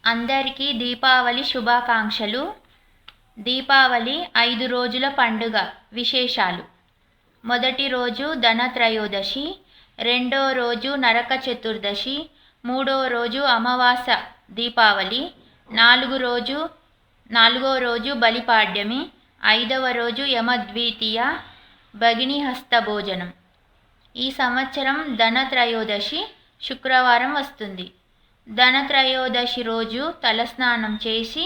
అందరికీ దీపావళి శుభాకాంక్షలు. దీపావళి 5 రోజుల పండుగ. విశేషాలు: మొదటి రోజు ధనత్రయోదశి, రెండో రోజు నరక చతుర్దశి, మూడో రోజు అమావాస్య దీపావళి, నాలుగో రోజు బలిపాడ్యమి, 5వ రోజు యమద్వితీయ, భగిని హస్త భోజనం. ఈ సంవత్సరం ధనత్రయోదశి శుక్రవారం వస్తుంది. ధనత్రయోదశి రోజు తలస్నానం చేసి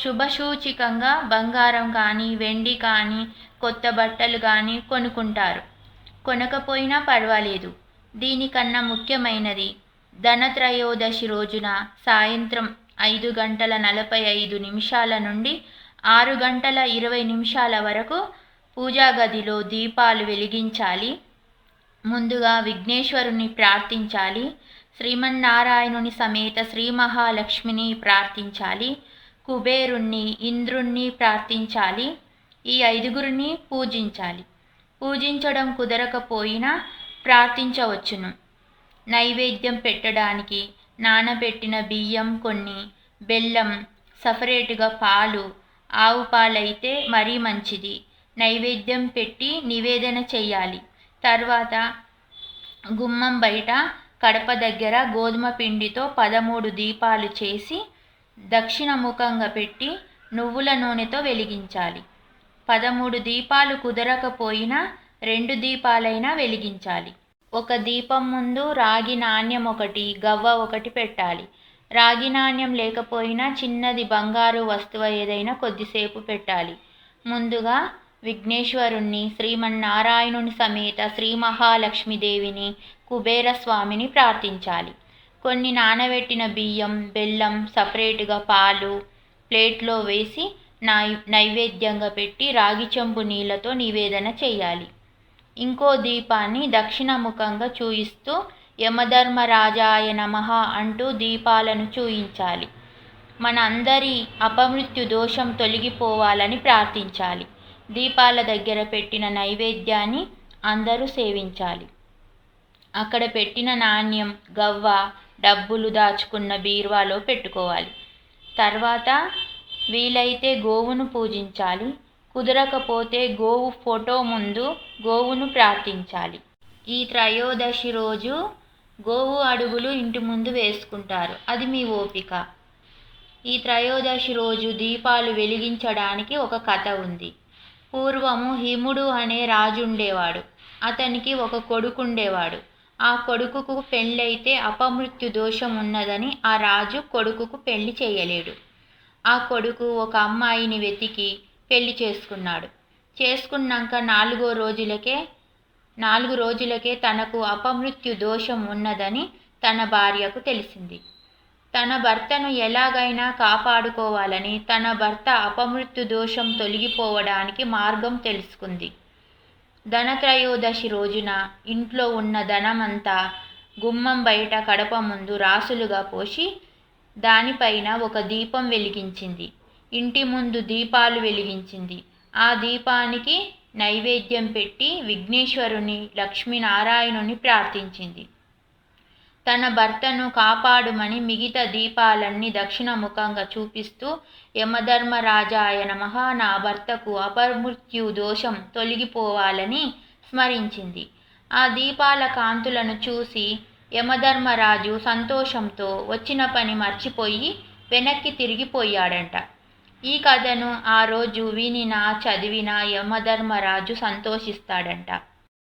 శుభసూచికంగా బంగారం కానీ వెండి కానీ కొత్త బట్టలు కానీ కొనుక్కుంటారు. కొనకపోయినా పర్వాలేదు. దీనికన్నా ముఖ్యమైనది ధనత్రయోదశి రోజున సాయంత్రం 5:45 నుండి 6:20 వరకు పూజా గదిలో దీపాలు వెలిగించాలి. ముందుగా విఘ్నేశ్వరుని ప్రార్థించాలి. శ్రీమన్నారాయణుని సమేత శ్రీ మహాలక్ష్మిని ప్రార్థించాలి. కుబేరుణ్ణి, ఇంద్రుణ్ణి ప్రార్థించాలి. ఈ 5గురిని పూజించాలి. పూజించడం కుదరకపోయినా ప్రార్థించవచ్చును. నైవేద్యం పెట్టడానికి నానబెట్టిన బియ్యం కొన్ని, బెల్లం, సపరేటుగా పాలు, ఆవు పాలైతే మరీ మంచిది. నైవేద్యం పెట్టి నివేదన చెయ్యాలి. తర్వాత గుమ్మం బయట కడప దగ్గర గోధుమ పిండితో 13 దీపాలు చేసి దక్షిణముఖంగా పెట్టి నువ్వుల నూనెతో వెలిగించాలి. 13 దీపాలు కుదరకపోయినా 2 దీపాలైనా వెలిగించాలి. ఒక దీపం ముందు రాగి నాణ్యం ఒకటి, గవ్వ ఒకటి పెట్టాలి. రాగి నాణ్యం లేకపోయినా చిన్నది బంగారు వస్తువు ఏదైనా కొద్దిసేపు పెట్టాలి. ముందుగా విఘ్నేశ్వరుణ్ణి, శ్రీమన్నారాయణుని సమేత శ్రీ మహాలక్ష్మీదేవిని, కుబేరస్వామిని ప్రార్థించాలి. కొన్ని నానబెట్టిన బియ్యం, బెల్లం, సపరేటుగా పాలు ప్లేట్లో వేసి నైవేద్యంగా పెట్టి రాగి చెంబు నీళ్లతో నివేదన చేయాలి. ఇంకో దీపాన్ని దక్షిణముఖంగా చూయిస్తూ యమధర్మరాజాయ నమః అంటూ దీపాలను చూయించాలి. మన అందరి అపమృత్యు దోషం తొలగిపోవాలని ప్రార్థించాలి. దీపాల దగ్గర పెట్టిన నైవేద్యాన్ని అందరూ సేవించాలి. అక్కడ పెట్టిన నాణ్యం, గవ్వ, డబ్బులు దాచుకున్న బీరువాలో పెట్టుకోవాలి. తర్వాత వీలైతే గోవును పూజించాలి. కుదరకపోతే గోవు ఫోటో ముందు గోవును ప్రార్థించాలి. ఈ త్రయోదశి రోజు గోవు అడుగులు ఇంటి ముందు వేసుకుంటారు. అది మీ ఓపిక. ఈ త్రయోదశి రోజు దీపాలు వెలిగించడానికి ఒక కథ ఉంది. పూర్వము హిముడు అనే రాజు ఉండేవాడు. అతనికి ఒక కొడుకుండేవాడు. ఆ కొడుకుకు పెళ్ళైతే అపమృత్యు దోషం ఉన్నదని ఆ రాజు కొడుకుకు పెళ్లి చేయలేడు. ఆ కొడుకు ఒక అమ్మాయిని వెతికి పెళ్లి చేసుకున్నాడు. చేసుకున్నాక 4 రోజులకే తనకు అపమృత్యు దోషం ఉన్నదని తన భార్యకు తెలిసింది. తన భర్తను ఎలాగైనా కాపాడుకోవాలని తన భర్త అపమృత్యు దోషం తొలగిపోవడానికి మార్గం తెలుసుకుంది. ధనత్రయోదశి రోజున ఇంట్లో ఉన్న ధనమంతా గుమ్మం బయట కడప ముందు రాసులుగా పోసి దానిపైన ఒక దీపం వెలిగించింది. ఇంటి ముందు దీపాలు వెలిగించింది. ఆ దీపానికి నైవేద్యం పెట్టి విఘ్నేశ్వరుని, లక్ష్మీనారాయణుని ప్రార్థించింది. తన భర్తను కాపాడుమని మిగతా దీపాలన్నీ దక్షిణముఖంగా చూపిస్తూ యమధర్మరాజాయ నమః, నా భర్తకు అపమృత్యు దోషం తొలగిపోవాలని స్మరించింది. ఆ దీపాల కాంతులను చూసి యమధర్మరాజు సంతోషంతో వచ్చిన పని మర్చిపోయి వెనక్కి తిరిగిపోయాడంట. ఈ కథను ఆ రోజు వినినా చదివినా యమధర్మరాజు సంతోషిస్తాడంట.